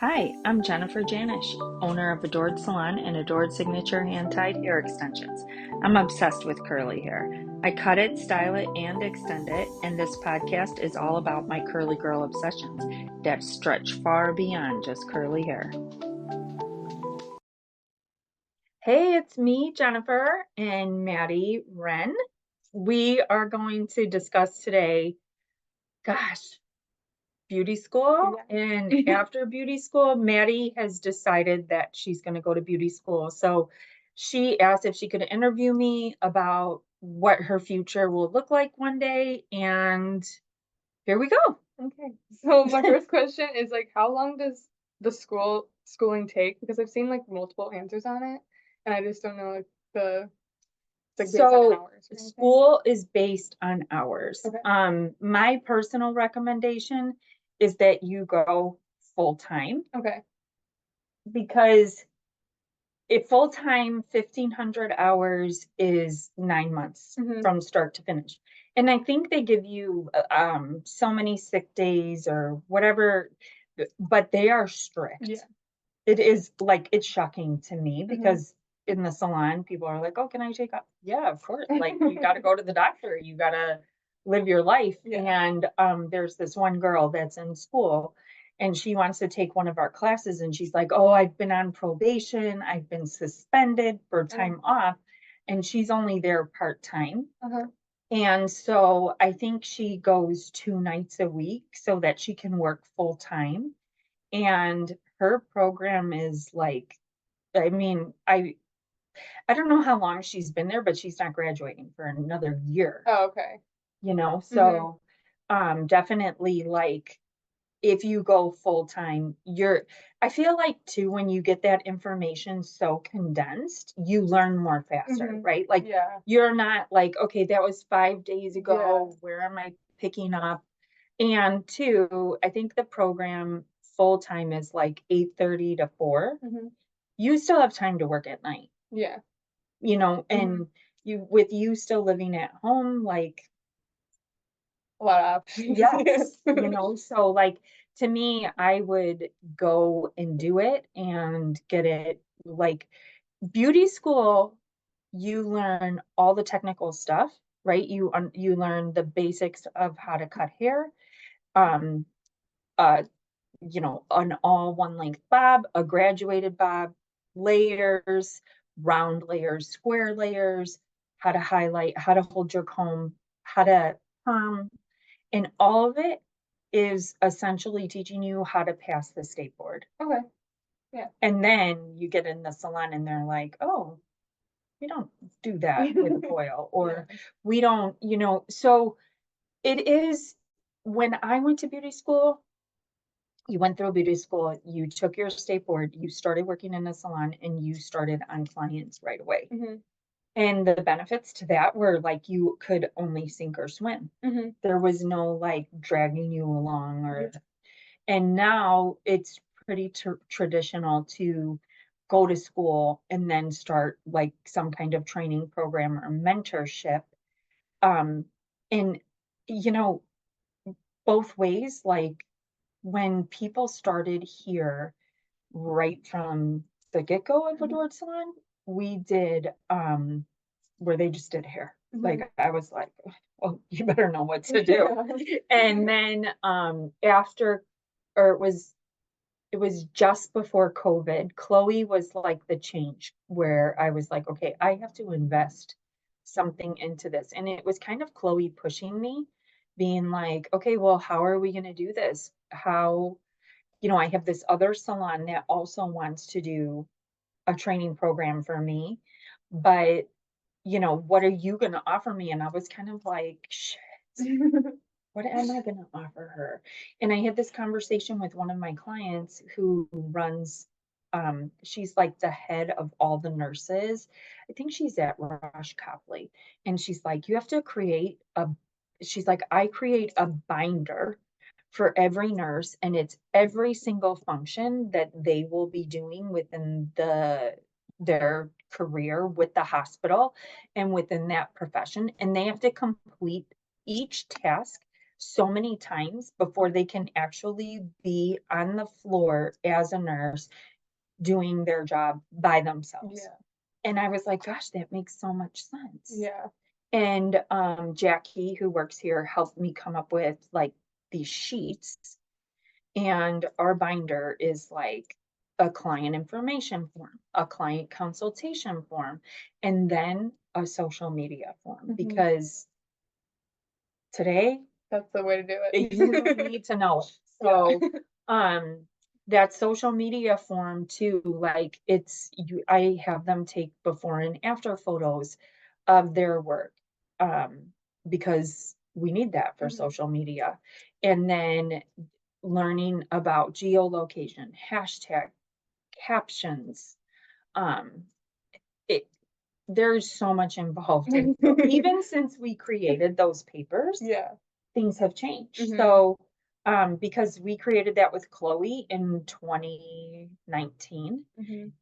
Hi, I'm Jennifer Janish, owner of Adored Salon and Adored Signature Hand-Tied Hair Extensions. I'm obsessed with curly hair. I cut it, style it, and extend it, and this podcast is all about my curly girl obsessions that stretch far beyond just curly hair. Hey, it's me, Jennifer, and Maddie, Wrenn. We are going to discuss today, gosh, beauty school. Yeah. And after beauty school, Maddie has decided that she's going to go to beauty school. So she asked if she could interview me about what her future will look like one day. And here we go. Okay. So my first question is like, how long does the schooling take? Because I've seen like multiple answers on it, and I just don't know like the it's like based on So hours or anything. school is based on hours. Okay. My personal recommendation is that you go full time Okay. because if full time 1,500 hours is 9 months Mm-hmm. from start to finish. And I think they give you so many sick days or whatever, but they are strict. Yeah. It is like it's shocking to me Mm-hmm. because in the salon, people are like, "Oh, can I take off?" Yeah, of course. Like you got to go to the doctor, you got to live your life. Yeah. And there's this one girl that's in school, and she wants to take one of our classes, and she's like, "Oh, I've been on probation, I've been suspended for Oh. time off," and she's only there part time. Uh-huh. And so I think she goes 2 nights a week so that she can work full time. And her program is like, I mean, I don't know how long she's been there, but she's not graduating for another year, Oh, okay. Mm-hmm. so definitely like if you go full time, I feel like too, when you get that information so condensed, you learn more faster, Mm-hmm. right? Like Yeah. you're not like, okay, that was 5 days Yeah. ago. Where am I picking up? And two, I think the program full time is like 8:30 to 4. Mm-hmm. You still have time to work at night, Yeah. Mm-hmm. and you still living at home, like A lot of options. yes, Yeah. so like to me, I would go and do it and get it like beauty school, you learn all the technical stuff, right? You learn the basics of how to cut hair, um, uh, an all one length bob, a graduated bob, layers, round layers, square layers, how to highlight, how to hold your comb, how to perm, and all of it is essentially teaching you how to pass the state board. Okay. Yeah. And then you get in the salon and they're like, oh, we don't do that with foil, Yeah. or we don't, so it is when I went to beauty school, you went through beauty school, you took your state board, you started working in a salon, and you started on clients right away. Mm-hmm. And the benefits to that were like you could only sink or swim. Mm-hmm. There was no like dragging you along Yeah. or, and now it's pretty traditional to go to school and then start like some kind of training program or mentorship. Um, and, you know, both ways, like when people started here right from the get-go of Mm-hmm. Adored Salon, we did where they just did hair. Mm-hmm. Like I was like, well, you better know what to do. Yeah. And then after, or it was just before COVID, Chloe was like the change where I was like, okay, I have to invest something into this. And it was kind of Chloe pushing me, being like, okay, well, how are we going to do this? How, I have this other salon that also wants to do a training program for me, but what are you going to offer me? And I was kind of like, shit, what am I going to offer her? And I had this conversation with one of my clients who runs, she's like the head of all the nurses. I think she's at Rush Copley. And she's like, you have to she's like, I create a binder for every nurse, and it's every single function that they will be doing within their career with the hospital and within that profession. And they have to complete each task so many times before they can actually be on the floor as a nurse doing their job by themselves. Yeah. And I was like, gosh, that makes so much sense. Yeah. And Jackie, who works here, helped me come up with like these sheets. And our binder is like a client information form, a client consultation form, and then a social media form. Because today, That's the way to do it. you need to know it. So, that social media form too, like I have them take before and after photos of their work, because we need that for social media. And then learning about geolocation, hashtag captions. Um, it there's so much involved in even since we created those papers, Yeah. things have changed. So, because we created that with Chloe in 2019,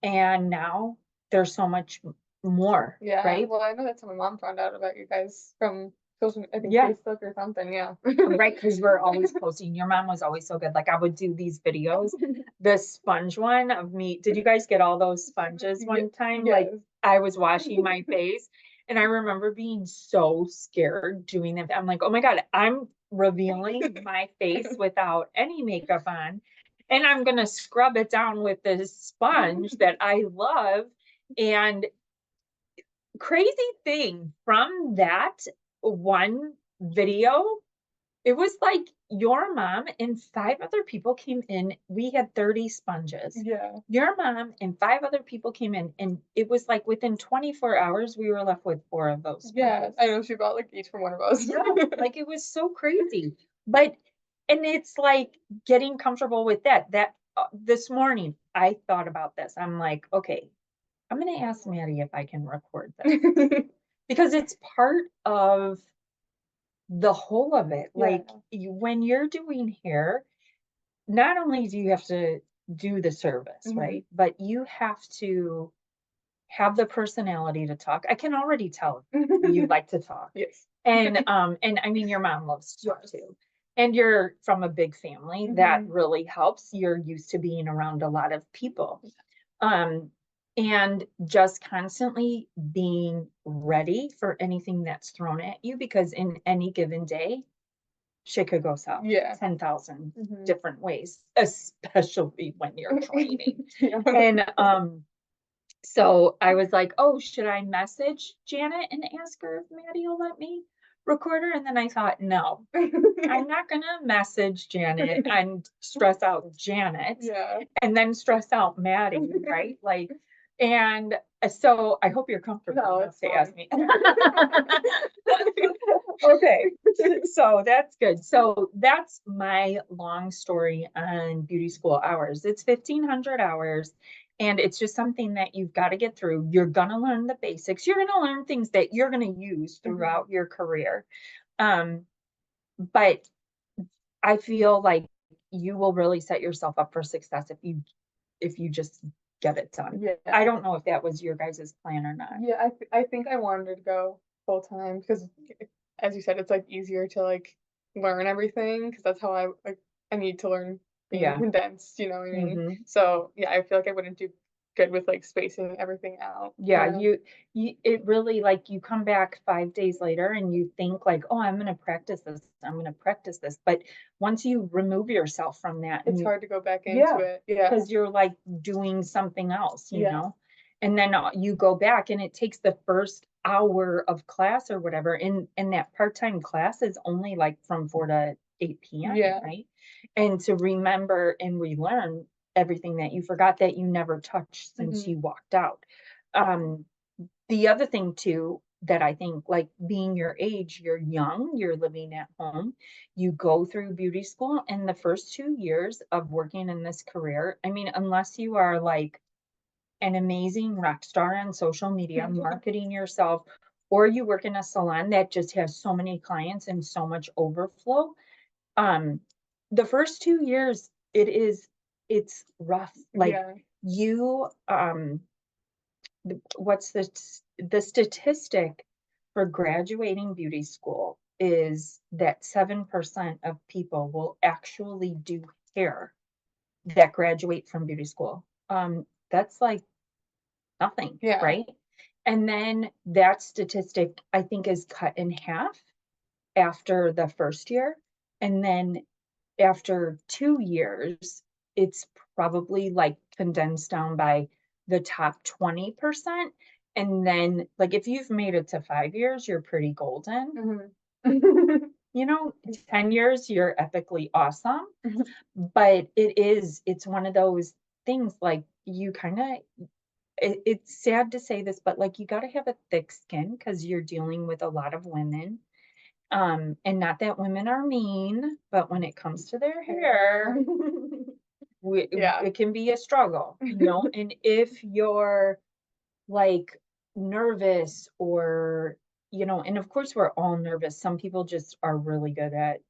and now there's so much more, Yeah. right? Well, I know that's how my mom found out about you guys from social, I think Yeah. Facebook or something. Yeah. Right, because we're always posting. Your mom was always so good. Like I would do these videos, the sponge one of me. Did you guys get all those sponges one time? Like Yes. I was washing my face, and I remember being so scared doing that. I'm like, oh my God, I'm revealing my face without any makeup on, and I'm gonna scrub it down with this sponge that I love. And crazy thing from that one video, it was like your mom and 5 other people came in. We had 30 sponges. Yeah. Your mom and 5 other people came in, and it was like within 24 hours, we were left with 4 of those Yeah. sponges. I know she bought like each from one of us. Yeah, like it was so crazy. But, and it's like getting comfortable with that. This morning, I thought about this. I'm like, okay, I'm going to ask Maddie if I can record this because it's part of the whole of it. Like when you're doing hair, not only do you have to do the service, right? But you have to have the personality to talk. I can already tell you like to talk. Yes. And I mean your mom loves to talk too. And you're from a big family. That really helps. You're used to being around a lot of people. And just constantly being ready for anything that's thrown at you, because in any given day, shit could go south. Yeah. 10,000 different ways, especially when you're training. Yeah. And so I was like, oh, should I message Janet and ask her if Maddie will let me record her? And then I thought, no, I'm not gonna message Janet and stress out Janet Yeah. and then stress out Maddie, right? Like, and so I hope you're comfortable No, enough it's to fine. ask me. Okay, so that's good. So that's my long story on beauty school hours. It's 1,500 hours, and it's just something that you've got to get through. You're gonna learn the basics. You're gonna learn things that you're gonna use throughout your career. But I feel like you will really set yourself up for success if you just get it done. Yeah. I don't know if that was your guys' plan or not. Yeah, I think I wanted to go full time because, as you said, it's like easier to like learn everything because that's how I need to learn being condensed. You know what I mean? So yeah, I feel like I wouldn't do good with like spacing everything out. Yeah, it really, like, you come back 5 days later and you think like, oh, I'm gonna practice this, I'm gonna practice this. But once you remove yourself from that, It's hard to go back into it. Yeah. because you're like doing something else, you Yeah. know? And then you go back and it takes the first hour of class or whatever, and that part-time class is only like from 4 to 8 p.m., Yeah. right? And to remember and relearn everything that you forgot that you never touched since you walked out. The other thing too, that I think, like, being your age, you're young, you're living at home, you go through beauty school, and the first 2 years of working in this career, I mean, unless you are like an amazing rock star on social media, marketing yourself, or you work in a salon that just has so many clients and so much overflow, the first 2 years, it's rough. Like you, what's the statistic for graduating beauty school is that 7% of people will actually do hair that graduate from beauty school. That's like nothing, Yeah. right? And then that statistic, I think, is cut in half after the first year. And then after 2 years, it's probably like condensed down by the top 20%. And then, like, if you've made it to 5 years, you're pretty golden. Mhm. 10 years, you're epically awesome. But it's one of those things like you kind of, it's sad to say this, but like you got to have a thick skin because you're dealing with a lot of women. And not that women are mean, but when it comes to their hair, Yeah. it can be a struggle, and if you're like nervous or, and of course we're all nervous. Some people just are really good at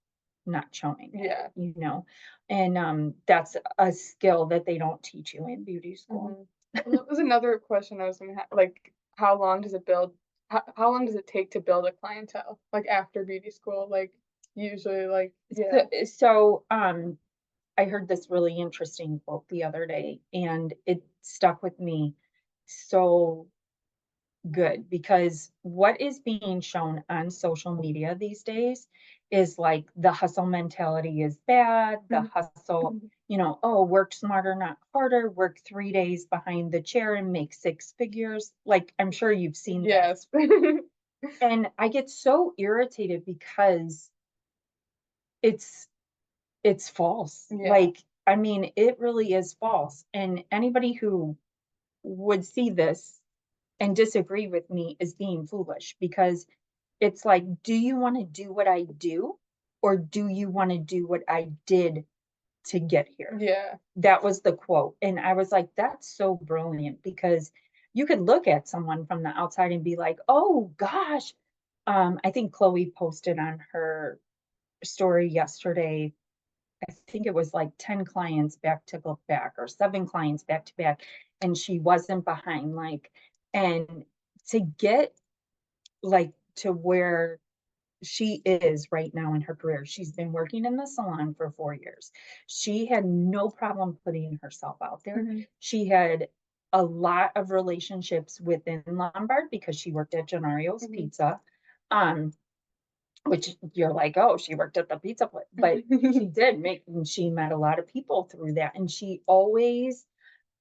not showing it, Yeah. and that's a skill that they don't teach you in beauty school. And that was another question I was gonna have, like, how long does it build how long does it take to build a clientele, like, after beauty school? Like, usually, like yeah. So, I heard this really interesting quote the other day, and it stuck with me so good because what is being shown on social media these days is like the hustle mentality is bad, the Mhm. hustle, oh, work smarter, not harder, work 3 days behind the chair and make 6 figures. Like, I'm sure you've seen this. Yes. And I get so irritated because it's it's false. Yeah. Like, I mean, it really is false. And anybody who would see this and disagree with me is being foolish because it's like, do you want to do what I do or do you want to do what I did to get here? Yeah. That was the quote. And I was like, that's so brilliant because you could look at someone from the outside and be like, oh gosh. I think Chloe posted on her story yesterday. I think it was like 10 clients back to back or 7 clients back to back, and she wasn't behind. Like, and to get like to where she is right now in her career, she's been working in the salon for 4 years. She had no problem putting herself out there. She had a lot of relationships within Lombard because she worked at Gennaro's Pizza. Um, which you're like, oh, she worked at the pizza place, but she did make, and she met a lot of people through that. And she always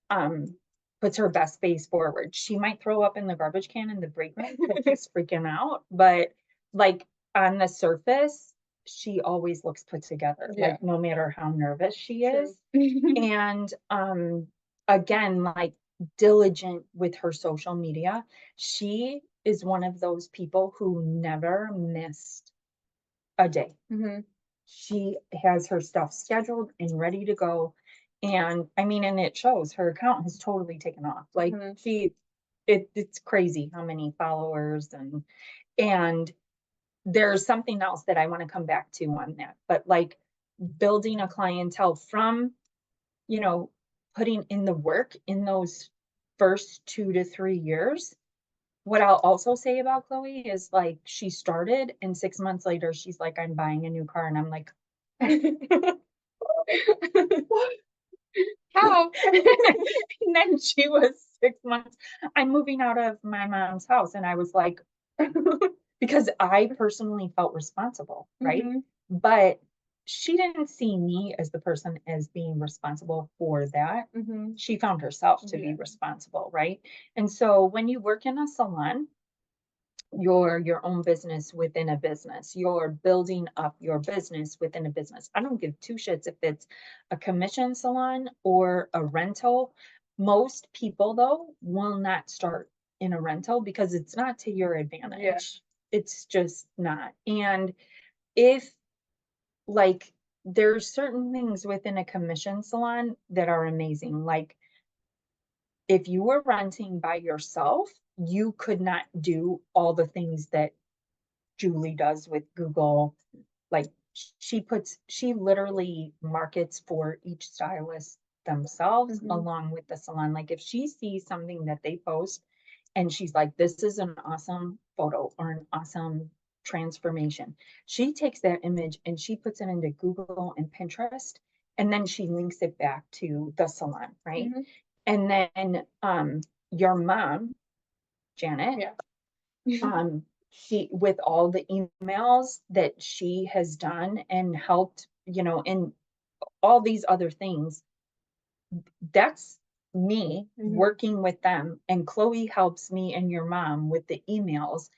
um puts her best face forward. She might throw up in the garbage can in the break room because she's freaking out, but like on the surface, she always looks put together, Yeah. like no matter how nervous she True. is. And again, like diligent with her social media. She is one of those people who never missed a day. She has her stuff scheduled and ready to go. And I mean, and it shows her account has totally taken off. Like it's crazy how many followers and there's something else that I want to come back to on that. But like building a clientele from, you know, putting in the work in those first 2 to 3 years. What I'll also say about Chloe is like she started and 6 months later she's like, I'm buying a new car. And I'm like, how? And then she was 6 months, I'm moving out of my mom's house. And I was like, because I personally felt responsible, right? But she didn't see me as the person as being responsible for that. She found herself to be responsible, right? And so when you work in a salon, you're your own business within a business. You're building up your business within a business. I don't give two shits if it's a commission salon or a rental. Most people, though, will not start in a rental because it's not to your advantage. It's just not. And if, like, there's certain things within a commission salon that are amazing. Like, if you were renting by yourself, you could not do all the things that Julie does with Google. Like she literally markets for each stylist themselves along with the salon. Like if she sees something that they post and she's like, this is an awesome photo or an awesome transformation. She takes that image and she puts it into Google and Pinterest, and then she links it back to the salon, right? Mhm. And then your mom, Janet, Yeah. she, with all the emails that she has done and helped, and all these other things, that's me Mhm. working with them, and Chloe helps me and your mom with the emails.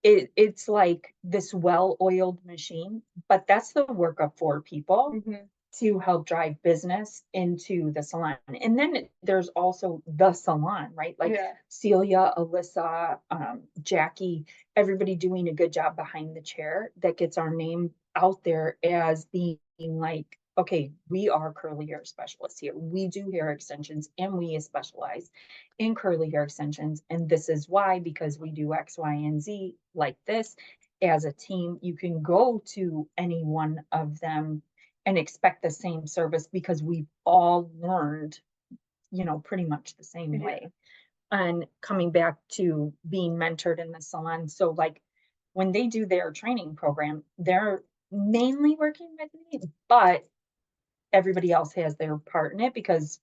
It's like this well-oiled machine, but that's the work of 4 people Mhm. to help drive business into the salon. And then there's also the salon, right? Like Yeah. Celia, Alyssa, Jackie, everybody doing a good job behind the chair that gets our name out there as being like, okay, we are curly hair specialists here. We do hair extensions and we specialize in curly hair extensions. And this is why, because we do X, Y, and Z like this as a team. You can go to any one of them and expect the same service because we've all learned, pretty much the same Yeah. way. And coming back to being mentored in the salon. So like when they do their training program, they're mainly working with me, but everybody else has their part in it because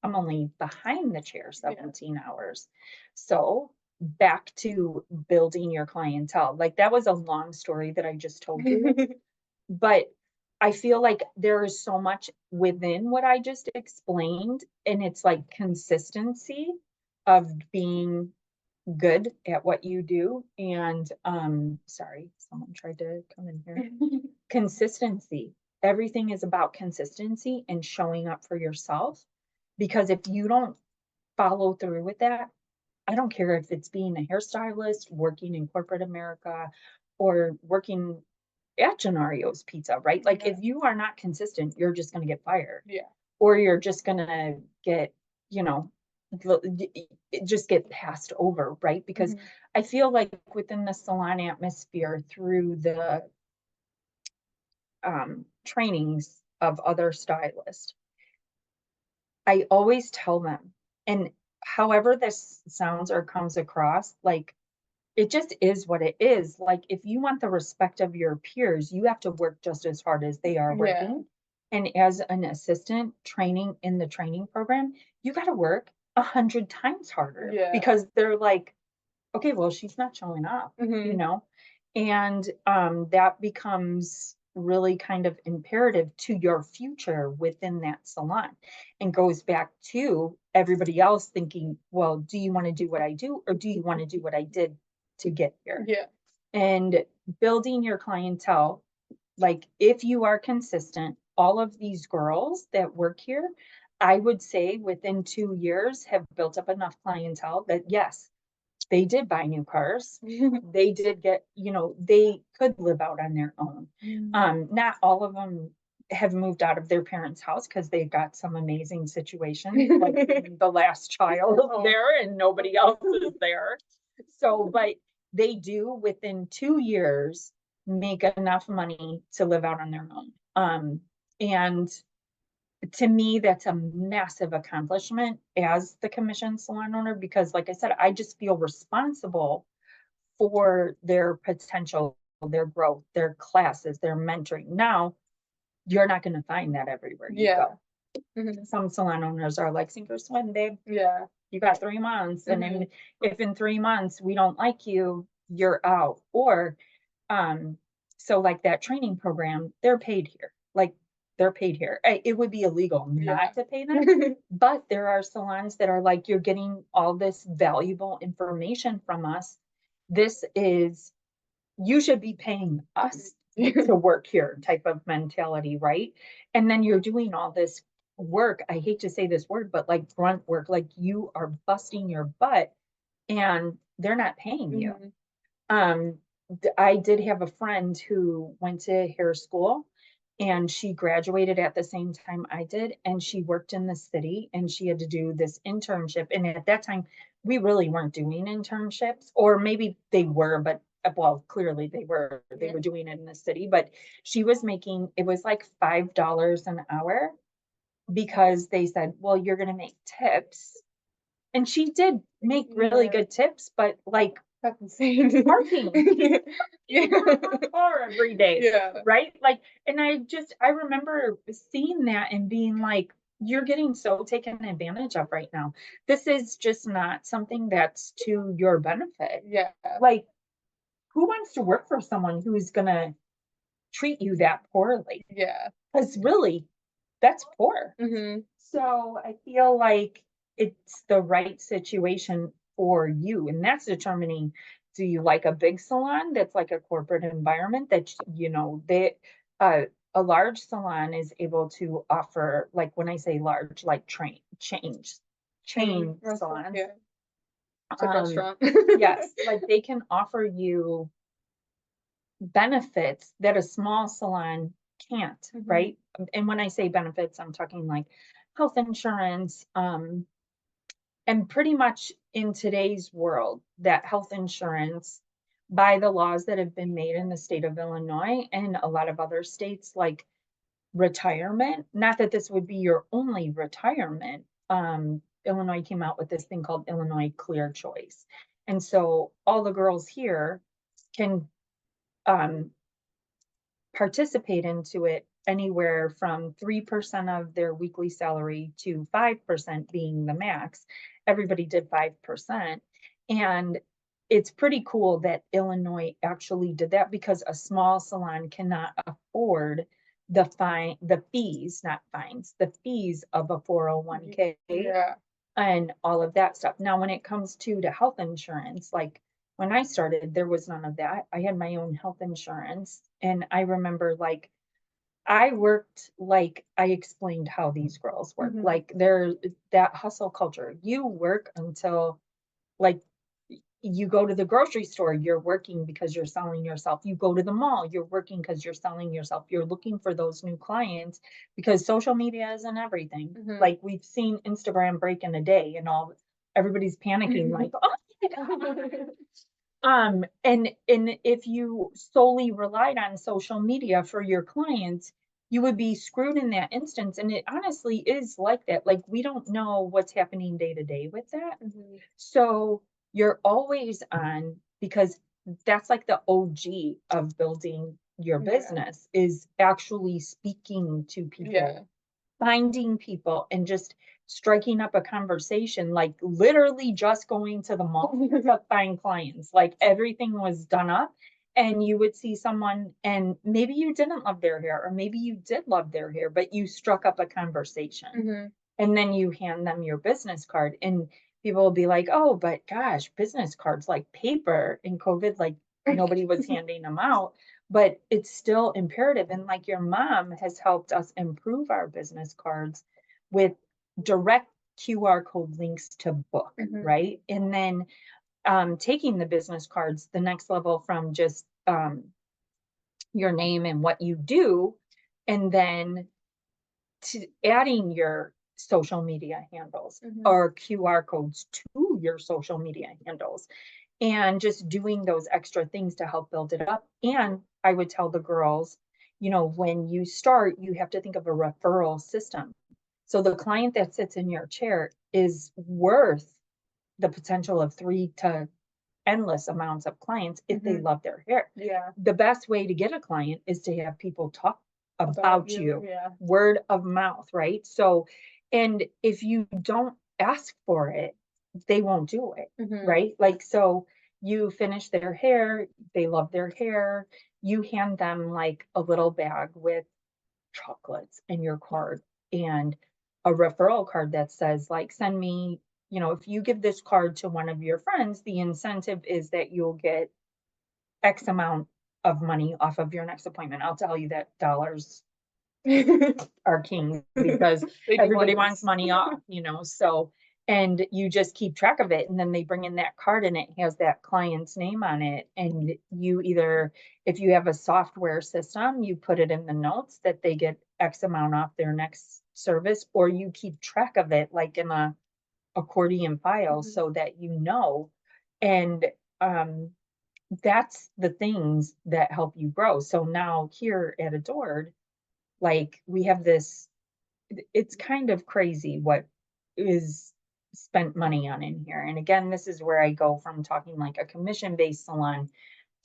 I'm only behind the chair 17 hours. So back to building your clientele. Like that was a long story that I just told you, but I feel like there is so much within what I just explained, and it's like consistency of being good at what you do. And sorry, someone tried to come in here. Consistency. Everything is about consistency and showing up for yourself. Because if you don't follow through with that, I don't care if it's being a hairstylist, working in corporate America, or working at Genario's Pizza, right? Like Yeah. if you are not consistent, you're just going to get fired, Yeah. or you're just going to get, you know, just get passed over, right? Because Mhm. I feel like within the salon atmosphere through the trainings of other stylists, I always tell them, and however this sounds or comes across, like it just is what it is. Like if you want the respect of your peers, you have to work just as hard as they are Yeah. working. And as an assistant training in the training program, you got to work 100 times harder Yeah. because they're like, okay, well, she's not showing up, you Mhm. know? And that becomes really kind of imperative to your future within that salon and goes back to everybody else thinking, well, do you want to do what I do or do you want to do what I did to get here? Yeah. And building your clientele, like if you are consistent, all of these girls that work here, I would say within 2 years have built up enough clientele that yes, they did buy new cars. They did get, they could live out on their own. Not all of them have moved out of their parents' house because they got some amazing situations, like the last child Oh. there and nobody else is there. So, but they do within 2 years make enough money to live out on their own. And to me, that's a massive accomplishment as the commission salon owner, because like I said, I just feel responsible for their potential, their growth, their classes, their mentoring. Now, you're not going to find that everywhere you Yeah. go. Mhm. Some salon owners are like, sink or swim, babe. Yeah. You got 3 months. And Mhm. if in 3 months we don't like you, you're out. Or so like that training program, they're paid here. Like they're paid here. It would be illegal Yeah. not to pay them. But there are salons that are like, you're getting all this valuable information from us. This is, you should be paying us to work here type of mentality, right? And then you're doing all this work. I hate to say this word, but like grunt work, like you are busting your butt and they're not paying you. Mhm. Um, I did have a friend who went to hair school and she graduated at the same time I did. And she worked in the city and she had to do this internship. And at that time, we really weren't doing internships, or maybe they were, but well, clearly they were. They were doing it in the city, but she was making, it was like $5 an hour because they said, well, you're going to make tips. And she did make really Yeah. good tips, but like That's insane. Parking. He's Yeah. in my car every day. Yeah. Right? Like, and I remember seeing that and being like, you're getting so taken advantage of right now. This is just not something that's to your benefit. Yeah. Like, who wants to work for someone who's gonna treat you that poorly? Yeah. Because really, that's poor. Mhm. So I feel like it's the right situation for you, and that's determining, do you like a big salon that's like a corporate environment that, they, a large salon is able to offer, like when I say large, like chain Restaurant, salons. yeah. It's like Um, restaurant. yes, like they can offer you benefits that a small salon can't, Mhm. right? And when I say benefits, I'm talking like health insurance, and pretty much in today's world, that health insurance, by the laws that have been made in the state of Illinois and a lot of other states, like retirement, not that this would be your only retirement. Illinois came out with this thing called Illinois Clear Choice. And so all the girls here can um, participate into it anywhere from 3% of their weekly salary to 5% being the max. Everybody did 5%. And it's pretty cool that Illinois actually did that, because a small salon cannot afford the fees, not fines, the fees of a 401k Yeah. and all of that stuff. Now, when it comes to health insurance, like when I started, there was none of that. I had my own health insurance. And I remember, like, I worked, like I explained how these girls work. Mhm. Like, they're that hustle culture. You work until, like, you go to the grocery store, you're working because you're selling yourself. You go to the mall, you're working because you're selling yourself. You're looking for those new clients because social media isn't everything. Mhm. Like, we've seen Instagram break in a day and everybody's panicking, like, oh my God. And if you solely relied on social media for your clients, you would be screwed in that instance. And it honestly is like that. Like, we don't know what's happening day to day with that. Mhm. So you're always on, because that's like the OG of building your Yeah. business, is actually speaking to Yeah. people, finding people, and just striking up a conversation, like literally just going to the mall to find clients. Like, everything was done up, and you would see someone, and maybe you didn't love their hair, or maybe you did love their hair, but you struck up a conversation. Mhm. And then you hand them your business card, and people will be like, oh, but gosh, business cards, like paper in COVID, like nobody was handing them out, but it's still imperative. And like, your mom has helped us improve our business cards with direct QR code links to book, Mhm. right? And then taking the business cards the next level from just your name and what you do, and then to adding your social media handles Mhm. or QR codes to your social media handles, and just doing those extra things to help build it up. And I would tell the girls, when you start, you have to think of a referral system. So the client that sits in your chair is worth the potential of three to endless amounts of clients if they Mhm. love their hair. Yeah. The best way to get a client is to have people talk About about you. you, Yeah. word of mouth, right? So, and if you don't ask for it, they won't do it, Mhm. right? Like, so you finish their hair, they love their hair, you hand them like a little bag with chocolates and your card, and a referral card that says, like, send me, if you give this card to one of your friends, the incentive is that you'll get X amount of money off of your next appointment. I'll tell you that dollars are king, because They do everybody wants wonders. money off, so, and you just keep track of it. And then they bring in that card and it has that client's name on it. And you either, if you have a software system, you put it in the notes that they get X amount off their next service, or you keep track of it like in a accordion file Mhm. so that and um that's the things that help you grow. So now here at Adored, like, we have this, it's kind of crazy what is spent money on in here. And again, this is where I go from talking like a commission-based salon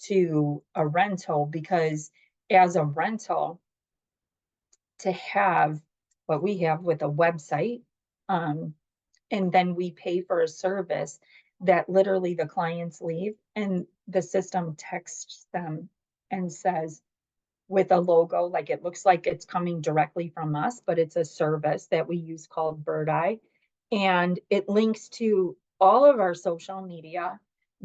to a rental, because as a rental, to have what we have with a website, and then we pay for a service that literally the clients leave and the system texts them and says, with a logo, like it looks like it's coming directly from us, but it's a service that we use called Bird Eye. And it links to all of our social media,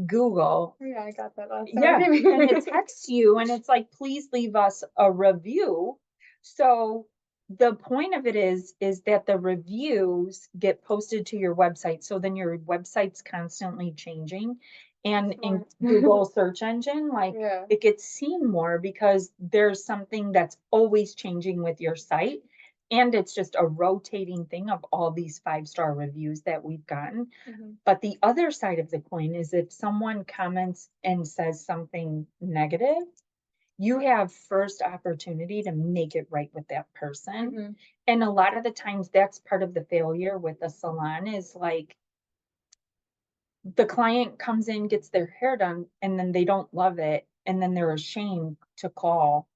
Google. Yeah, I got that last time. Yeah, and it texts you and it's like, please leave us a review. So the point of it is that the reviews get posted to your website. So then your website's constantly changing. And in Google search engine, like Yeah. it gets seen more because there's something that's always changing with your site. And it's just a rotating thing of all these 5-star reviews that we've gotten. But the other side of the coin is if someone comments and says something negative, you have first opportunity to make it right with that person. And a lot of the times that's part of the failure with the salon is like the client comes in, gets their hair done, and then they don't love it. And then they're ashamed to call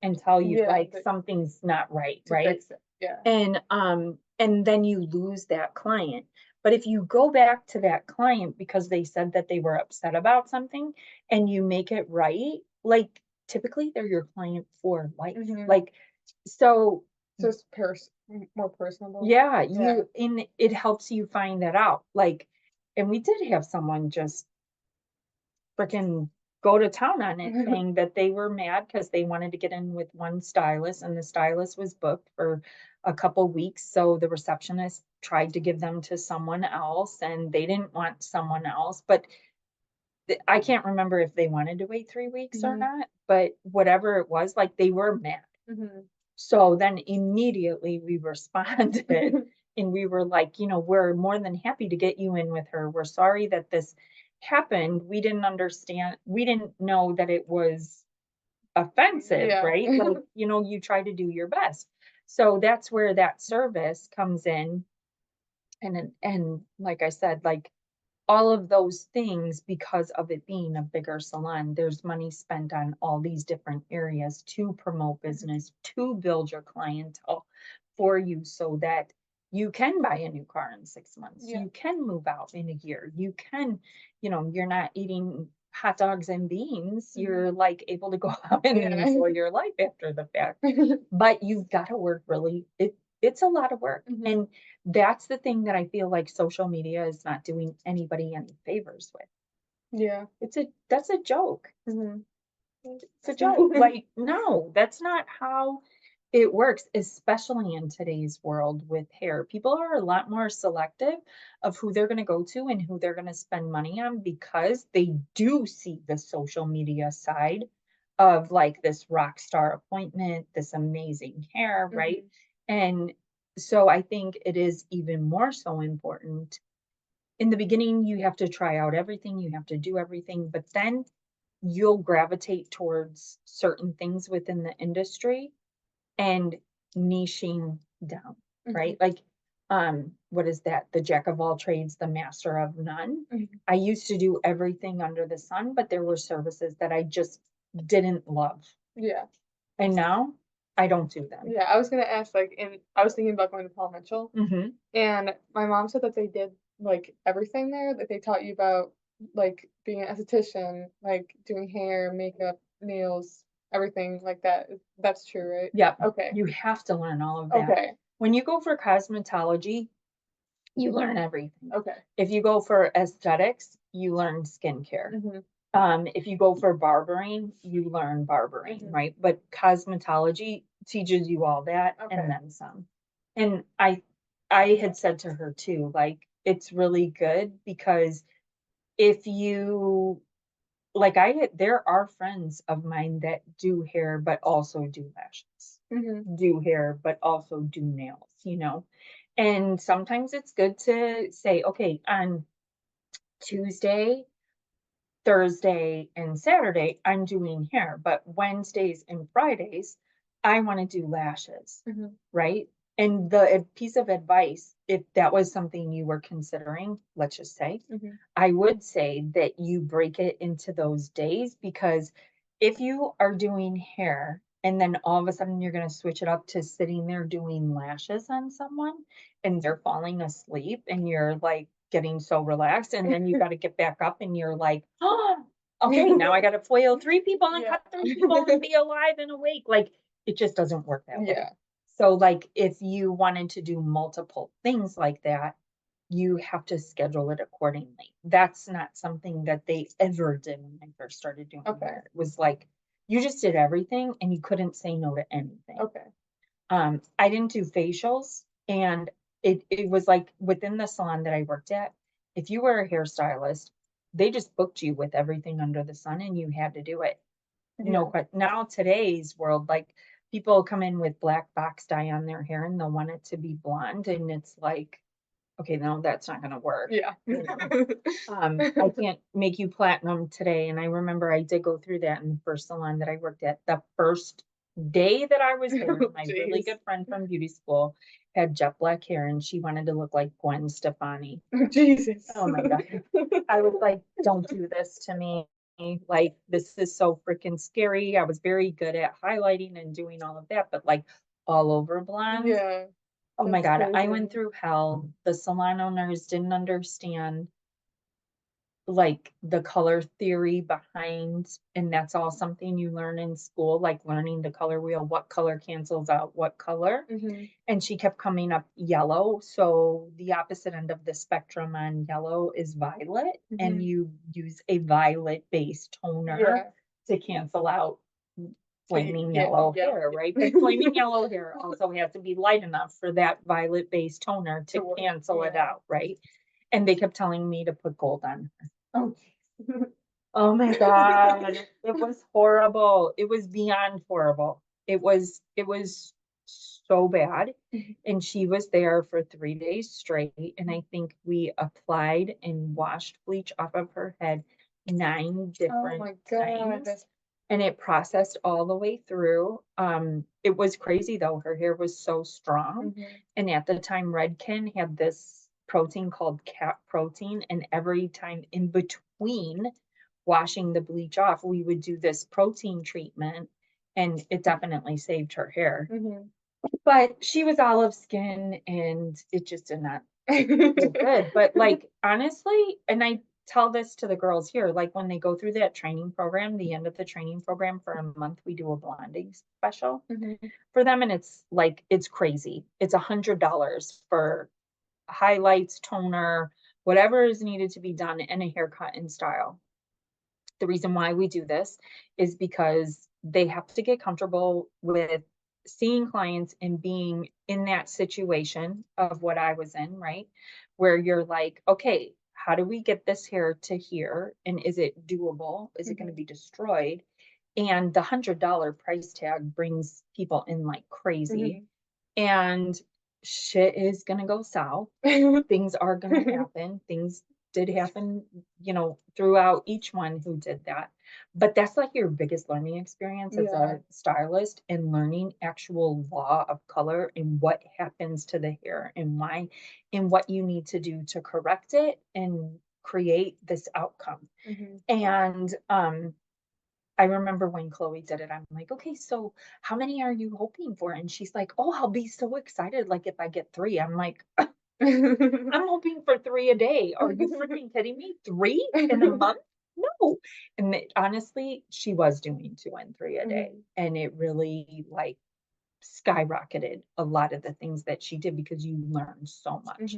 and tell you like something's not right, right? Yeah. And then you lose that client. But if you go back to that client because they said that they were upset about something and you make it right, like typically they're your client for life. Like, so it's more personable. yeah, it helps you find that out. Like, and we did have someone just freaking go to town on it, saying that they were mad because they wanted to get in with one stylist and the stylist was booked for a couple weeks. So the receptionist tried to give them to someone else and they didn't want someone else. But I can't remember if they wanted to wait 3 weeks or not, but whatever it was, like they were mad. So then immediately we responded and we were like, we're more than happy to get you in with her. We're sorry that this happened. We didn't understand. We didn't know that it was offensive, right? Like, you try to do your best. So that's where that service comes in. And like I said, like all of those things, because of it being a bigger salon, there's money spent on all these different areas to promote business, to build your clientele for you so that you can buy a new car in 6 months. You can move out in a year. You can, you're not eating hot dogs and beans. You're like able to go out and enjoy your life after the fact. But you've got to work really, it's a lot of work. And that's the thing that I feel like social media is not doing anybody any favors with. Yeah. That's a joke. It's a joke. Like, no, that's not how it works, especially in today's world with hair. People are a lot more selective of who they're going to go to and who they're going to spend money on because they do see the social media side of like this rock star appointment, this amazing hair, right? And so I think it is even more so important. In the beginning, you have to try out everything, you have to do everything, but then you'll gravitate towards certain things within the industry and niching down, right? Like, what is that? The jack of all trades, the master of none. I used to do everything under the sun, but there were services that I just didn't love. Yeah. And now I don't do them. Yeah, I was gonna ask, like, I was thinking about going to Paul Mitchell, and my mom said that they did like everything there. That they taught you about like being an esthetician, like doing hair, makeup, nails, everything like that. That's true, right? Yeah. Okay. You have to learn all of that. Okay. When you go for cosmetology, you learn everything. Okay. If you go for aesthetics, you learn skincare. If you go for barbering, you learn barbering, right? But cosmetology teaches you all that and then some. And I had said to her too, like, it's really good because if you like there are friends of mine that do hair but also do lashes, do hair but also do nails. And sometimes it's good to say, okay, on Tuesday, Thursday, and Saturday, I'm doing hair, but Wednesdays and Fridays, I want to do lashes, right? And the piece of advice, if that was something you were considering, let's just say, I would say that you break it into those days, because if you are doing hair and then all of a sudden you're going to switch it up to sitting there doing lashes on someone and they're falling asleep and you're like getting so relaxed, and then you got to get back up and you're like, oh, okay, now I got to foil 3 people and cut 3 people and be alive and awake. Like, it just doesn't work that way. So like if you wanted to do multiple things like that, you have to schedule it accordingly. That's not something that they ever did when I first started doing hair. It was like, you just did everything and you couldn't say no to anything. I didn't do facials, and it was like within the salon that I worked at, if you were a hairstylist, they just booked you with everything under the sun and you had to do it. No, but now today's world, like people come in with black box dye on their hair and they'll want it to be blonde, and it's like, okay, no, that's not gonna work. I can't make you platinum today. And I remember I did go through that in the first salon that I worked at. The first day that I was there, my really good friend from beauty school had jet black hair and she wanted to look like Gwen Stefani. Jesus. Oh my God. I was like, don't do this to me. Like, this is so freaking scary. I was very good at highlighting and doing all of that, but like all over blonde. Oh my God, I went through hell. The salon owners didn't understand like the color theory behind, and that's all something you learn in school, like learning the color wheel, what color cancels out what color. And she kept coming up yellow. So the opposite end of the spectrum on yellow is violet, and you use a violet based toner to cancel out flaming yellow hair, right? But flaming yellow hair also has to be light enough for that violet based toner to cancel it out, right? And they kept telling me to put gold on her. Oh my God. It was horrible. It was beyond horrible. It was so bad. And she was there for 3 days straight. And I think we applied and washed bleach off of her head 9 different times. And it processed all the way through. It was crazy though. Her hair was so strong. And at the time, Redken had this protein called cat protein. And every time in between washing the bleach off, we would do this protein treatment, and it definitely saved her hair. But she was olive skin and it just did not do good. But like, honestly, and I tell this to the girls here, like when they go through that training program, the end of the training program, for a month, we do a blonding special for them. And it's like, it's crazy. It's $100 for highlights, toner, whatever is needed to be done, and a haircut and style. The reason why we do this is because they have to get comfortable with seeing clients and being in that situation of what I was in, right? Where you're like, okay, how do we get this hair to here? And is it doable? Is it going to be destroyed? And the $100 price tag brings people in like crazy. And shit is going to go south. Things are going to happen. Things did happen, you know, throughout each one who did that. But that's like your biggest learning experience as a stylist, and learning actual law of color and what happens to the hair and why, and what you need to do to correct it and create this outcome. And I remember when Chloe did it, I'm like, okay, so how many are you hoping for? And she's like, oh, I'll be so excited. Like if I get 3, I'm like, I'm hoping for 3 a day. Are you freaking kidding me? 3 in a month? No. And honestly, she was doing 2 and 3 a day. And it really like skyrocketed a lot of the things that she did, because you learn so much.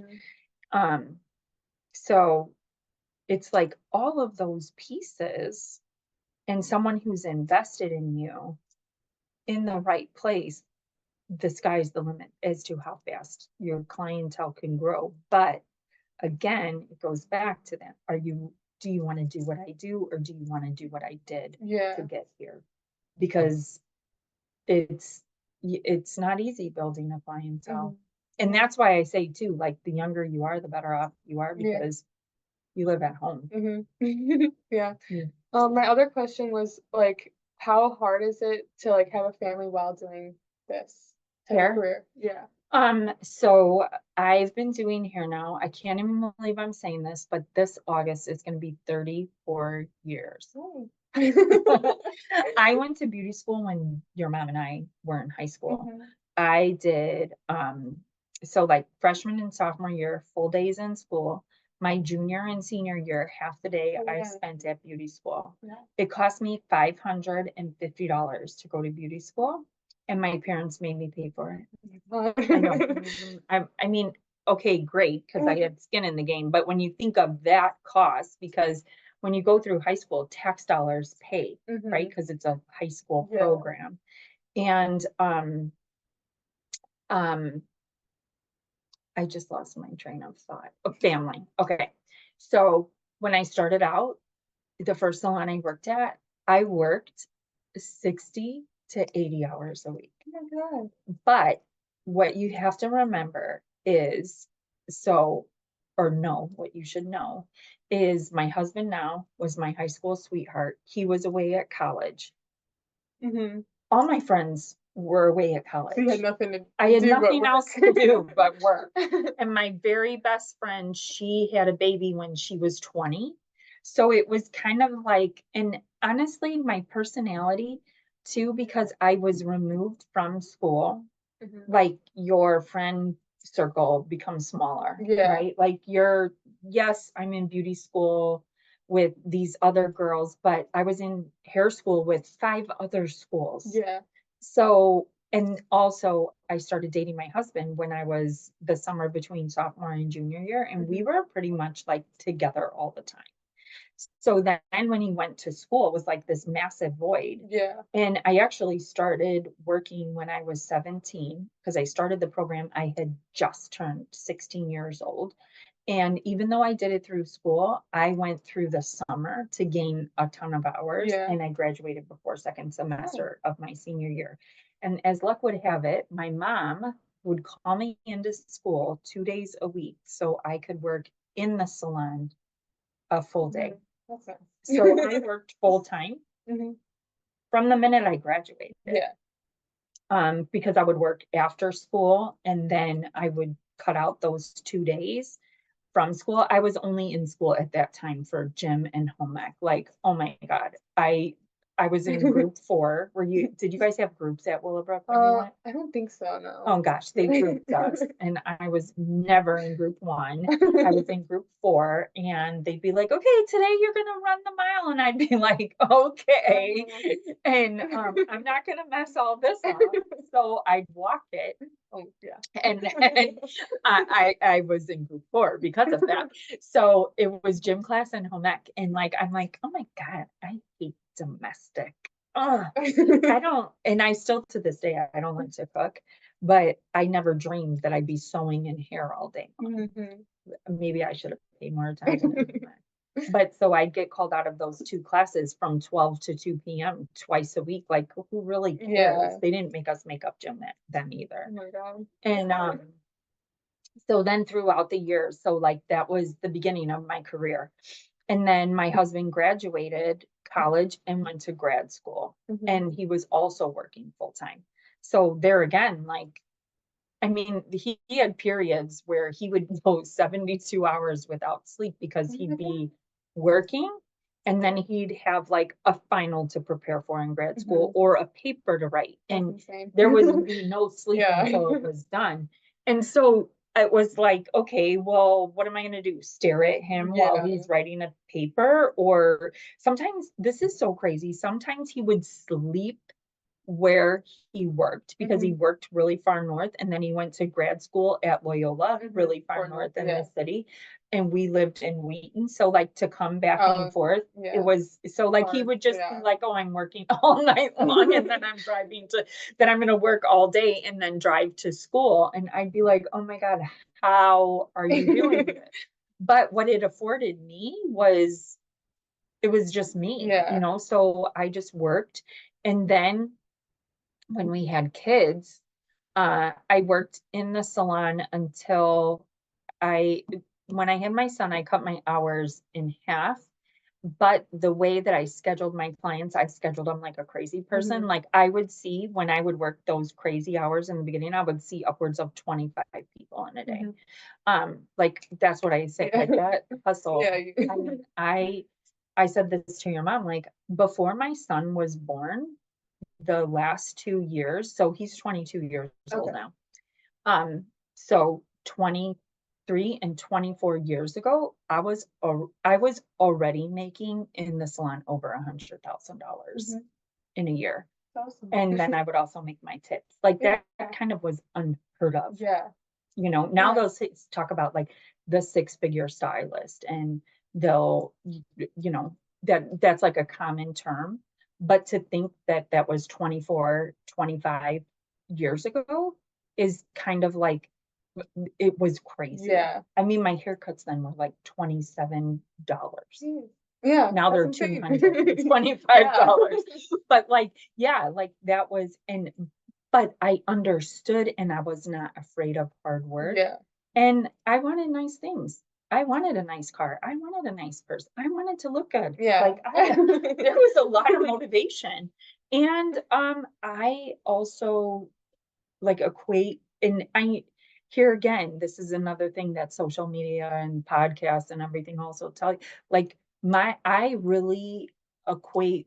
So it's like all of those pieces, and someone who's invested in you in the right place, the sky's the limit as to how fast your clientele can grow. But again, it goes back to that. Do you want to do what I do, or do you want to do what I did to get here? Because it's not easy building a clientele. And that's why I say too, like the younger you are, the better off you are, because you live at home. My other question was like, how hard is it to like have a family while doing this type of career? So I've been doing hair now. I can't even believe I'm saying this, but this August is going to be 34 years. Oh. I went to beauty school when your mom and I were in high school. Mhm. I did, so like freshman and sophomore year, full days in school. My junior and senior year, half the day Oh, I yeah. spent at beauty school. Yeah. It cost me $550 to go to beauty school, and my parents made me pay for it. I know. I mean, okay, great, because I had skin in the game. But when you think of that cost, because when you go through high school, tax dollars pay, right? Mhm. Because it's a high school Yeah. program. And um, I just lost my train of thought. Oh, family. Okay. So when I started out, the first salon I worked at, I worked 60 to 80 hours a week. Oh my God. But what you have to remember is, so, or know, what you should know is my husband now was my high school sweetheart. He was away at college. Mhm. All my friends were away at So you had college. nothing to I had do but nothing work. else to do but work. And my very best friend, she had a baby when she was 20. So it was kind of like, and honestly, my personality too, because I was removed from school, Mhm. like your friend circle becomes smaller, Yeah. right? Like you're, yes, I'm in beauty school with these other girls, but I was in hair school with 5 other schools. Yeah. So, and also I started dating my husband when I was the summer between sophomore and junior year, and we Mhm. were pretty much like together all the time. So then when he went to school, it was like this massive void. Yeah. And I actually started working when I was 17 because I started the program. I had just turned 16 years old. And even though I did it through school, I went through the summer to gain a ton of hours, Yeah. and I graduated before second Oh. semester of my senior year. And as luck would have it, my mom would call me into school 2 days a week so I could work in the salon a full day. Mhm. That's nice. So I worked full time Mhm. from the minute I graduated. Yeah. Because I would work after school and then I would cut out those 2 days from school. I was only in school at that time for gym and home ec. Like, oh my God. I was in group 4. Did you guys have groups at Willowbrook when you went? I don't think so, no. Oh gosh, they grouped us, and I was never in group 1. I was in group 4, and they'd be like, "Okay, today you're gonna run the mile," and I'd be like, "Okay," and I'm not gonna mess all this up, so I'd walk it, Oh, yeah. and then I was in group 4 because of that. So it was gym class and home ec, and like I'm like, "Oh my God, I hate domestic." Ugh. I don't, and I still to this day, I don't like to cook, but I never dreamed that I'd be sewing in hair all day long. Mhm. Maybe I should have paid more attention. But so I'd get called out of those 2 classes from 12 to 2 p.m. twice a week. Like, who really cares? Yeah. They didn't make us make up gym then either. Oh my God. And so then throughout the years, so like that was the beginning of my career. And then my husband graduated college and went to grad school, Mhm. and he was also working full time. So there again, like, I mean, he had periods where he would go 72 hours without sleep because Oh my he'd be God. working, and then he'd have like a final to prepare for in grad school Mhm. or a paper to write. That's And insane. there would be no sleep Yeah. until it was done. And so it was like, okay, well, what am I going to do? Stare at him while Yeah. he's writing a paper? Or sometimes this is so crazy. Sometimes he would sleep where he worked because he Mhm. worked really far north, and then he went to grad school at Loyola, Mhm. really far Far north north, in yeah. the city. And we lived in Wheaton. So like to come back and forth, it Yeah. was so like he Hard, would just be yeah. like, oh, I'm working all night long, and then I'm gonna work all day and then drive to school. And I'd be like, oh my God, how are you doing it? But what it afforded me was it was just me, Yeah. so I just worked. And then when we had kids, I worked in the salon until I, when I had my son, I cut my hours in half. but the way that I scheduled my clients, I scheduled them like a crazy person. Like I would see when I would work those crazy hours in the beginning, I would see upwards of 25 people in a day. Like that's what I say, like that hustle. Yeah. I mean, I said this to your mom, like before my son was born, the last 2 years, so he's 22 years old Okay. now. So 23 and 24 years ago, I was already making in the salon over $100,000 in a year. Awesome. And then I would also make my tips. Like that kind of was unheard of. Yeah. You know, now they'll talk about like the 6-figure stylist, and they'll, you know, that's like a common term. But to think that that was 24, 25 years ago is kind of like, it was crazy. Yeah. I mean, my haircuts then were like $27. Yeah. Now they're that's insane. $225. But like, yeah, like that was, but I understood and I was not afraid of hard work. Yeah. And I wanted nice things. I wanted a nice car. I wanted a nice person. I wanted to look good. Yeah. Like there was a lot of motivation. And I also like equate, and I here again, this is another thing that social media and podcasts and everything also tell you, like I really equate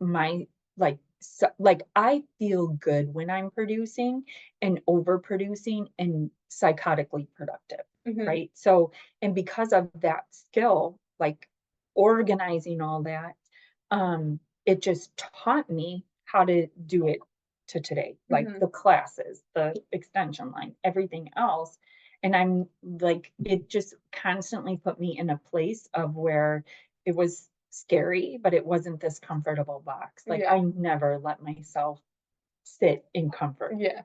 my like like I feel good when I'm producing and overproducing and psychotically productive, right? So, and because of that skill, like organizing all that, it just taught me how to do it to today, like the classes, the extension line, everything else. And I'm like, it just constantly put me in a place of where it was scary, but it wasn't this comfortable box. Like I never let myself sit in comfort. Yeah.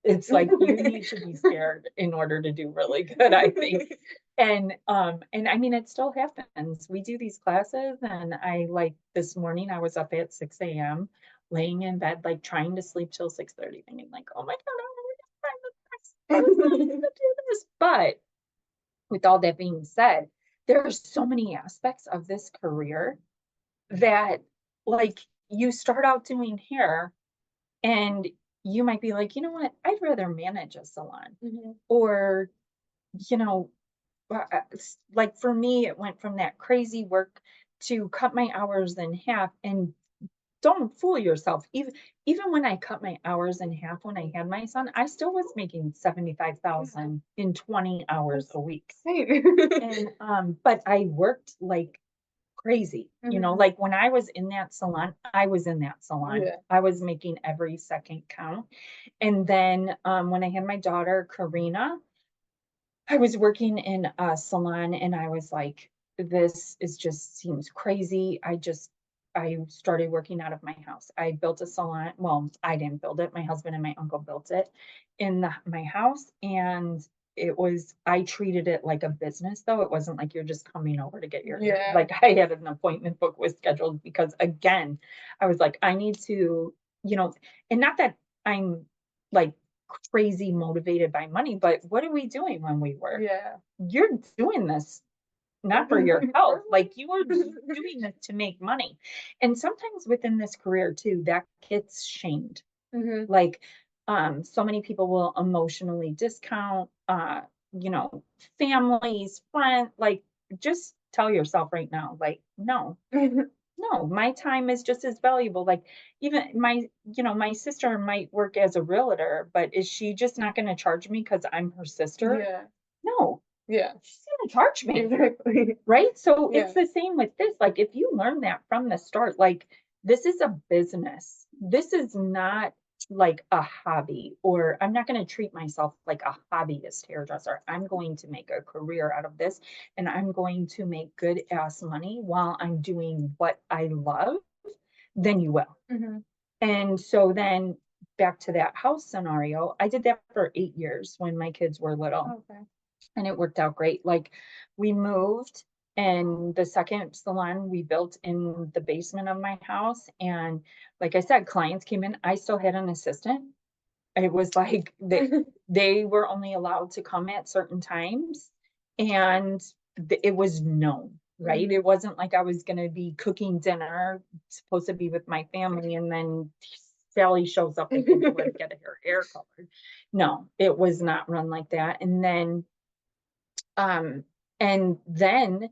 It's like you need to be scared in order to do really good, I think. And I mean it still happens. We do these classes, and I like this morning I was up at 6 a.m. laying in bed, like trying to sleep till 6:30, thinking like, oh my God, I was going to do this. But with all that being said, there are so many aspects of this career that like you start out doing hair and you might be like, you know what, I'd rather manage a salon. Or, you know, like for me, it went from that crazy work to cut my hours in half. And don't fool yourself. Even when I cut my hours in half when I had my son, I still was making 75,000 in 20 hours a week. And but I worked like crazy. You know, like when I was in that salon, I was in that salon. I was making every second count. And then when I had my daughter, Karina, I was working in a salon and I was like, this is just seems crazy. I started working out of my house. I built a salon. Well, I didn't build it. My husband and my uncle built it in my house. And I treated it like a business though. It wasn't like you're just coming over to get your hair. Like I had an appointment book was scheduled because again, I was like, I need to, you know, and not that I'm like crazy motivated by money, but what are we doing when we work? You're doing this not for your health. Like you are doing this to make money. And sometimes within this career too, that gets shamed. Like so many people will emotionally discount you know, families, friends, like just tell yourself right now, like, no, no, my time is just as valuable. Like even my, you know, my sister might work as a realtor, but is she just not going to charge me because I'm her sister? No, she's going to charge me. Exactly. Right? So it's the same with this. Like if you learn that from the start, like this is a business. This is not like a hobby, or I'm not going to treat myself like a hobbyist hairdresser. I'm going to make a career out of this, and I'm going to make good ass money while I'm doing what I love, then you will. And so then back to that house scenario, I did that for 8 years when my kids were little. And it worked out great. Like we moved, and the second salon we built in the basement of my house. And like I said, clients came in, I still had an assistant. It was like they were only allowed to come at certain times, and it was known. right? It wasn't like I was going to be cooking dinner, supposed to be with my family, and then Sally shows up and can get her hair colored. No, it was not run like that. Um, and then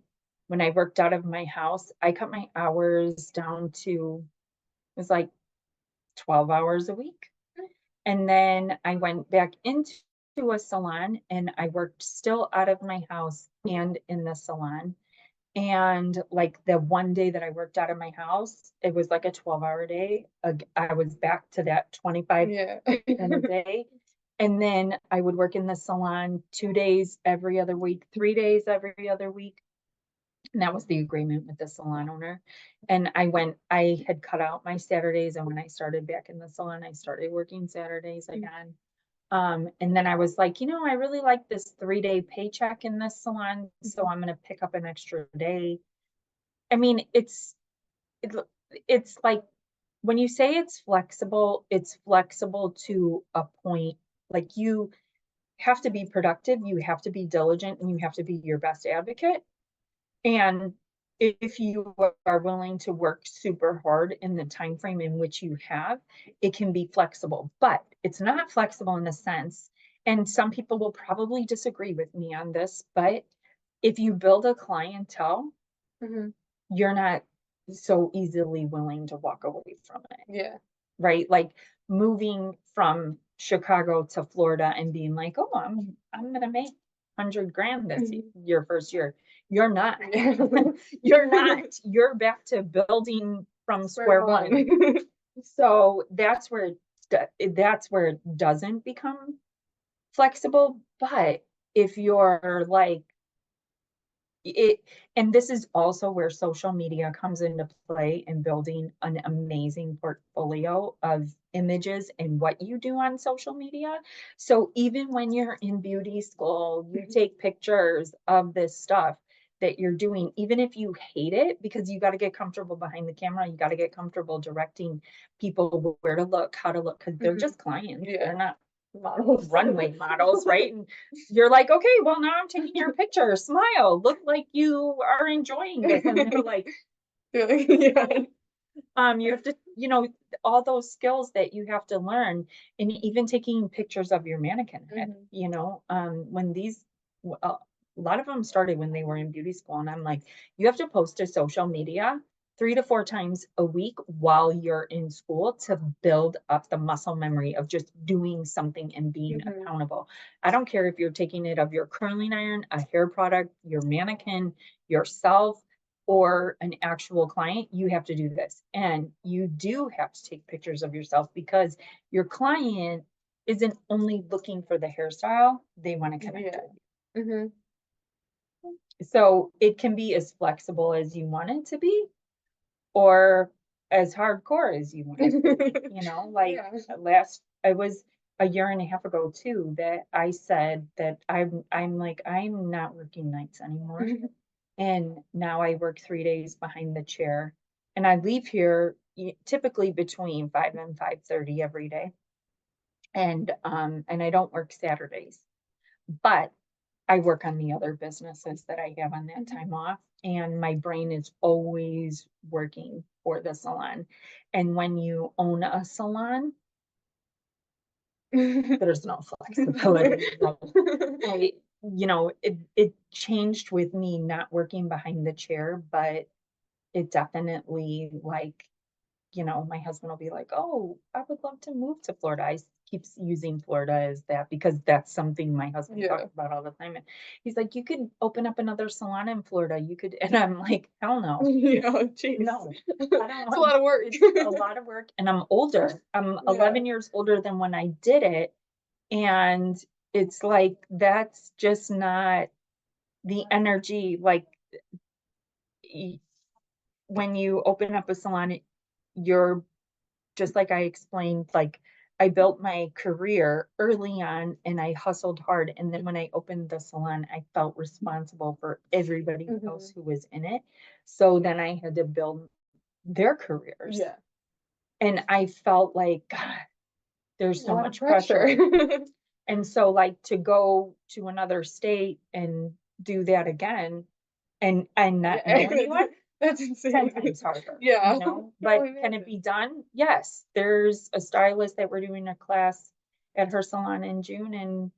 when I worked out of my house, I cut my hours down to, it was like 12 hours a week. And then I went back into a salon and I worked still out of my house and in the salon. And like the one day that I worked out of my house, it was like a 12-hour day. I was back to that 25 Yeah. in a day. And then I would work in the salon 2 days every other week, 3 days every other week. And that was the agreement with the salon owner. And I had cut out my Saturdays. And when I started back in the salon, I started working Saturdays again. And then I was like, I really like this 3-day paycheck in this salon. So I'm going to pick up an extra day. I mean, it's like when you say it's flexible to a point. Like you have to be productive, you have to be diligent, and you have to be your best advocate. And if you are willing to work super hard in the time frame in which you have, it can be flexible, but it's not flexible in a sense. And some people will probably disagree with me on this, but if you build a clientele, you're not so easily willing to walk away from it. Yeah. Right? Like moving from Chicago to Florida and being like, oh, I'm gonna make 100 grand this your first year. You're not. You're not. You're back to building from square one. So that's where it doesn't become flexible. But if you're like it, and this is also where social media comes into play in building an amazing portfolio of images and what you do on social media. So even when you're in beauty school, you take pictures of this stuff that you're doing, even if you hate it, because you got to get comfortable behind the camera, you got to get comfortable directing people where to look, how to look, because they're just clients. They're not runway models, right? And you're like, okay, well, now I'm taking your picture, smile, look like you are enjoying this. And they're like, you have to, all those skills that you have to learn, and even taking pictures of your mannequin head, when a lot of them started when they were in beauty school. And I'm like, you have to post to social media 3 to 4 times a week while you're in school to build up the muscle memory of just doing something and being accountable. I don't care if you're taking it of your curling iron, a hair product, your mannequin, yourself, or an actual client. You have to do this. And you do have to take pictures of yourself because your client isn't only looking for the hairstyle, they want to connect with you. So it can be as flexible as you want it to be, or as hardcore as you want it to be. It was a year and a half ago too that I said that I'm like, I'm not working nights anymore. And now I work 3 days behind the chair, and I leave here typically between 5 and 5:30 every day. And I don't work Saturdays, but I work on the other businesses that I have on that time off, and my brain is always working for the salon. And when you own a salon, there's no flexibility. It changed with me not working behind the chair, but it definitely my husband will be like, oh, I would love to move to Florida. I keeps using Florida as that because that's something my husband talks about all the time. And he's like, you could open up another salon in Florida. You could, and I'm like, hell no. No, I don't it's a lot of work. It's a lot of work. And I'm older. I'm 11 years older than when I did it. And it's like, that's just not the energy. Like when you open up a salon, you're just like I explained, like I built my career early on and I hustled hard. And then when I opened the salon, I felt responsible for everybody else who was in it. So then I had to build their careers. And I felt like, God, there's so much pressure. And so like to go to another state and do that again, and not know anyone, That's 10 insane. times harder, Yeah. you know? But Really can it amazing. be done? Yes. There's a stylist that we're doing a class at her salon in June, and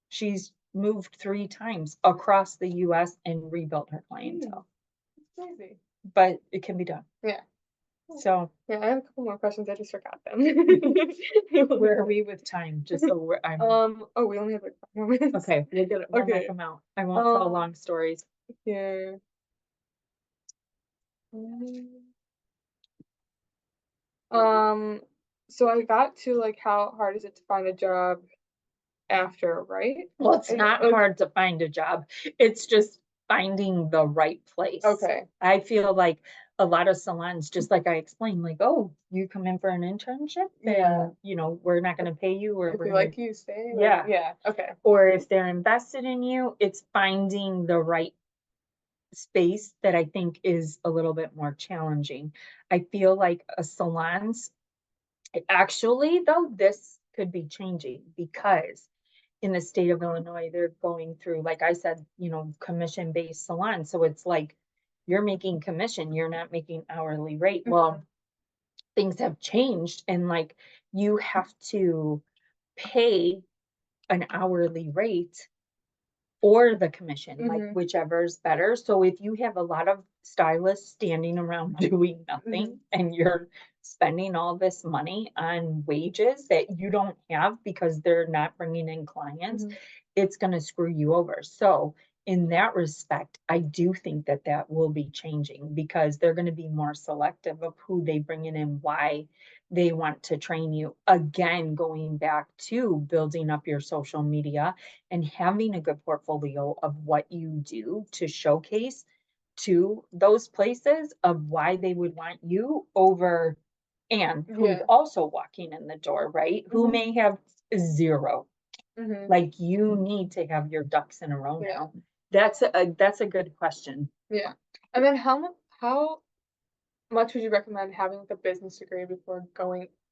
she's moved 3 times across the US and rebuilt her clientele. That's crazy. But it can be done. Yeah. So Yeah, I have a couple more questions, I just forgot them. where are we with time? Just so I'm Oh, we only have like 5 more minutes. okay. We'll knock Okay. them out. I won't tell Um, long stories. yeah. Mm. Um, so I got to like how hard is it to find a job after, right? Well, it's And not like, hard to find a job. It's just finding the right place. okay. I feel like a lot of salons, just like I explained, like, oh, you come in for an internship, Yeah. and you know, we're not going to pay you, or If we're you going like to, you stay, like, yeah. yeah, okay. Or if they're invested in you, it's finding the right space that I think is a little bit more challenging. I feel like a salons, actually, though, this could be changing because in the state of Illinois, they're going through, like I said, you know, commission-based salon. So it's like you're making commission, you're not making hourly rate. Well, things have changed, and like you have to pay an hourly rate or the commission, like whichever's better. So if you have a lot of stylists standing around doing nothing and you're spending all this money on wages that you don't have because they're not bringing in clients, it's going to screw you over. So in that respect, I do think that that will be changing because they're going to be more selective of who they bring in and why they want to train you. Again, going back to building up your social media and having a good portfolio of what you do to showcase to those places of why they would want you over Anne, who's Yeah. also walking in the door, right? Who may have 0. Like you need to have your ducks in a row Yeah. now. That's a good question. Yeah. And then how much would you recommend having like a business degree before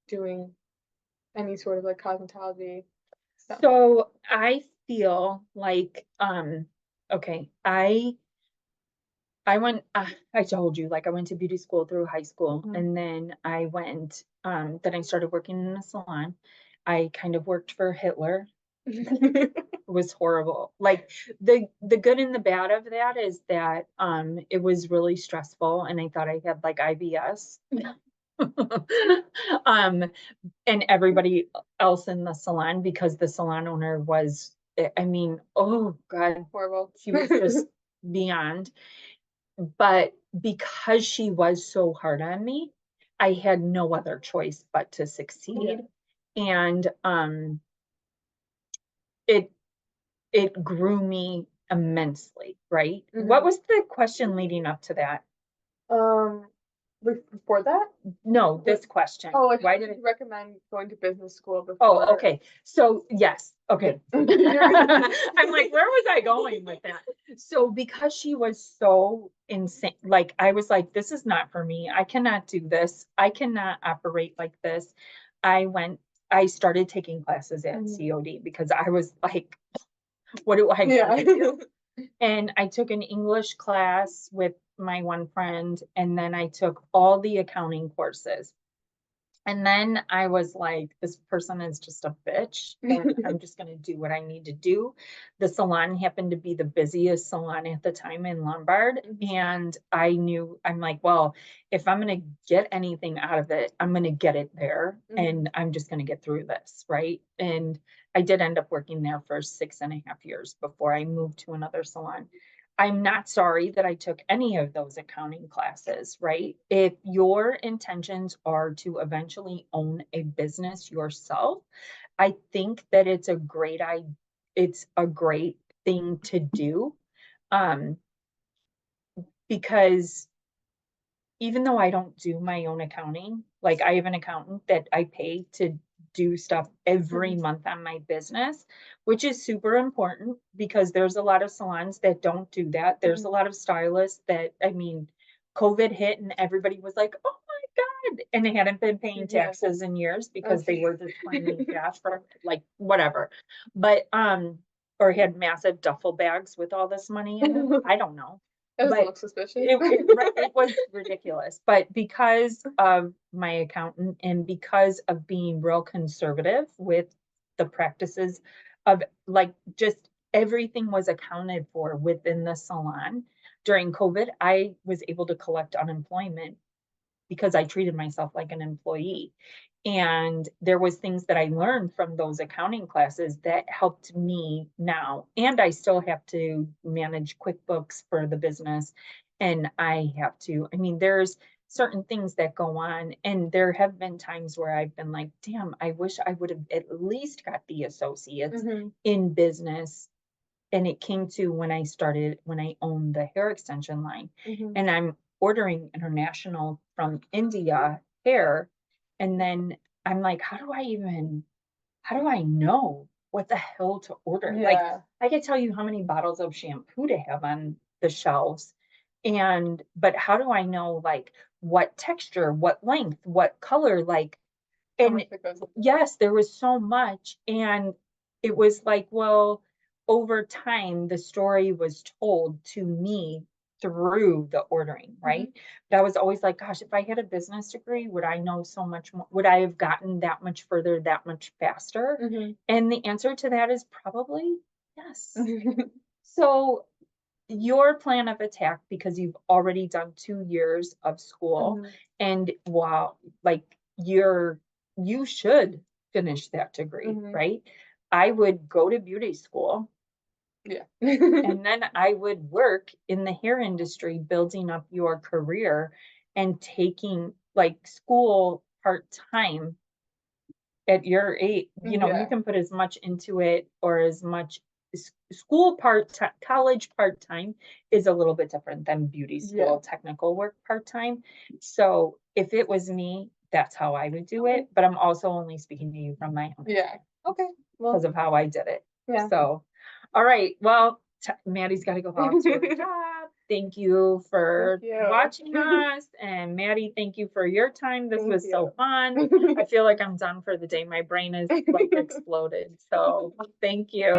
doing any sort of like cosmetology stuff? So I feel like okay, I went, I told you, like I went to beauty school through high school, and then I went, then I started working in a salon. I kind of worked for Hitler. It was horrible. Like the good and the bad of that is that it was really stressful, and I thought I had like IBS. um and everybody else in the salon, because the salon owner was, I mean, oh God, Horrible. she was just beyond. But because she was so hard on me, I had no other choice but to succeed. And it it grew me immensely, right? What was the question leading up to that? Um, before that? No, this question. Oh, like Why how did did it? you recommend going to business school Oh, before? okay. So yes, okay. I'm like, where was I going with that? So because she was so insane, like I was like, this is not for me. I cannot do this. I cannot operate like this. I went, I started taking classes at COD because I was like, what do I gotta do? And I took an English class with my one friend, and then I took all the accounting courses. And then I was like, this person is just a bitch, and I'm just going to do what I need to do. The salon happened to be the busiest salon at the time in Lombard. And I knew, I'm like, well, if I'm going to get anything out of it, I'm going to get it there. And I'm just going to get through this. Right. And I did end up working there for 6.5 years before I moved to another salon. I'm not sorry that I took any of those accounting classes, right? If your intentions are to eventually own a business yourself, I think that it's a great thing to do. Um, because even though I don't do my own accounting, like I have an accountant that I pay to do stuff every month on my business, which is super important because there's a lot of salons that don't do that. There's a lot of stylists that, I mean, COVID hit and everybody was like, oh my God. And they hadn't been paying taxes in years because they were just claiming cash for like whatever. But, or had massive duffel bags with all this money in it. I don't know. It doesn't but look suspicious. it was ridiculous. But because of my accountant and because of being real conservative with the practices of like just everything was accounted for within the salon during COVID, I was able to collect unemployment because I treated myself like an employee. And there was things that I learned from those accounting classes that helped me now. And I still have to manage QuickBooks for the business. And I have to, I mean, there's certain things that go on. And there have been times where I've been like, damn, I wish I would have at least got the associates in business. And it came to when I owned the hair extension line. And I'm ordering international from India hair. And then I'm like, how do I know what the hell to order? Like, Yeah. I could tell you how many bottles of shampoo to have on the shelves. But how do I know like what texture, what length, what color, like, How and much that goes into it. yes, there was so much. And it was like, well, over time, the story was told to me through the ordering, right? But I was always like, gosh, if I had a business degree, would I know so much more? Would I have gotten that much further, that much faster? And the answer to that is probably yes. So your plan of attack, because you've already done 2 years of school, and wow, like you should finish that degree, right? I would go to beauty school. Yeah. And then I would work in the hair industry, building up your career and taking like school part-time at your age. You can put as much into it or as much school part-time, college part-time is a little bit different than beauty school technical work part-time. So if it was me, that's how I would do it. But I'm also only speaking to you from my own Okay. Well, because of how I did it. yeah. So, all right. Well, Maddie's got to go off to her job. Thank you for watching us. And Maddie, thank you for your time. This was so fun. I feel like I'm done for the day. My brain is like exploded. So thank you.